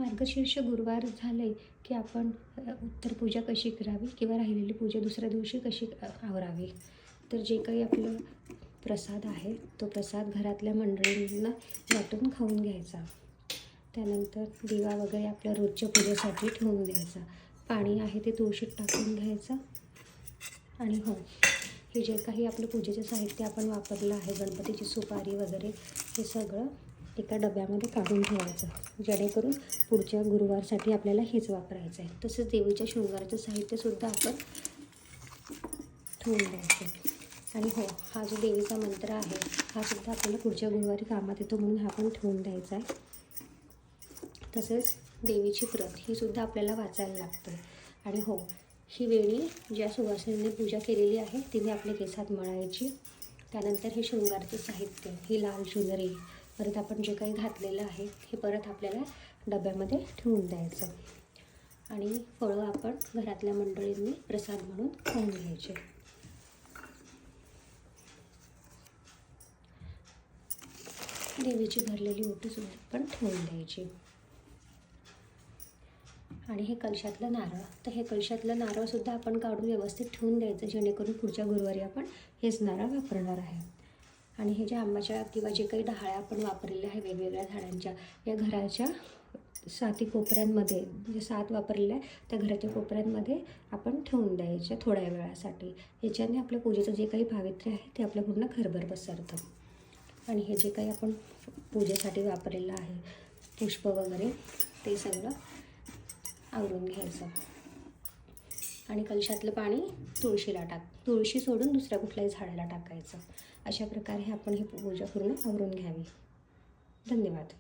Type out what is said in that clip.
मार्गशीर्ष गुरुवार झाले की आपण उत्तर पूजा कशी करावी किंवा राहिलेली पूजा दुसऱ्या दिवशी कशी आवरावी. तर जे काही आपलं प्रसाद आहे तो प्रसाद घरातल्या मंडळींना वाटून खाऊन घ्यायचा. त्यानंतर दिवा वगैरे आपल्या रोजच्या पूजेसाठी ठेवून द्यायचा. पाणी आहे ते तुळशीत टाकून घ्यायचं. आणि हो, हे जे काही आपलं पूजेचं साहित्य आपण वापरलं आहे, गणपतीची सुपारी वगैरे, हे सगळं एका डब्यामध्ये काढून ठेवायचं, जेणेकरून पुढच्या गुरुवारसाठी आपल्याला हेच वापरायचं आहे. तसंच देवीच्या शृंगाराचं साहित्यसुद्धा आपण ठेवून द्यायचं. आणि हो, हा जो देवीचा मंत्र आहे हा सुद्धा आपल्याला पुढच्या गुरुवारी कामात येतो, म्हणून हा पण ठेवून द्यायचा आहे. तसेच देवीची प्रत ही सुद्धा आपल्याला वाचायला लागते. आणि हो, ही वेणी ज्या सुवासिनीने पूजा केलेली आहे तिने आपल्या केसात मळायची. त्यानंतर हे शृंगारचं साहित्य, ही लाल चुनरी, परत आपण जे काही घातलेलं आहे हे परत आपल्याला डब्यामध्ये ठेवून द्यायचं. आणि फळं आपण घरातल्या मंडळींनी प्रसाद म्हणून खाऊन घ्यायचे. देवीची भरलेली ओटीसुद्धा पण ठेवून द्यायची. आणि हे कलशातलं नारळ, तर हे कलशातलं नारळसुद्धा आपण काढून व्यवस्थित ठेवून द्यायचं, जेणेकरून पुढच्या गुरुवारी आपण हेच नारळ वापरणार आहे. आणि हे ज्या आंब्याच्या किंवा जे काही डहाळ्या आपण वापरलेल्या आहे वेगवेगळ्या झाडांच्या, या घराच्या 7 कोपऱ्यांमध्ये, जे 7 वापरलेल्या आहे त्या घराच्या कोपऱ्यांमध्ये आपण ठेवून द्यायच्या थोड्या वेळासाठी. याच्याने आपल्या पूजेचं जे काही पावित्र्य आहे ते आपलं पूर्ण घरभर पसरतं. आणि हे जे काही आपण पूजेसाठी वापरलेलं आहे पुष्प वगैरे, ते सगळं आवरून घ्यायचं. आणि कलशातलं पाणी तुळशी सोडून दुसऱ्या कुठल्याही झाडाला टाकायचं. अशा प्रकारे आपण ही पूजा पूर्ण आवरून घ्यावी. धन्यवाद.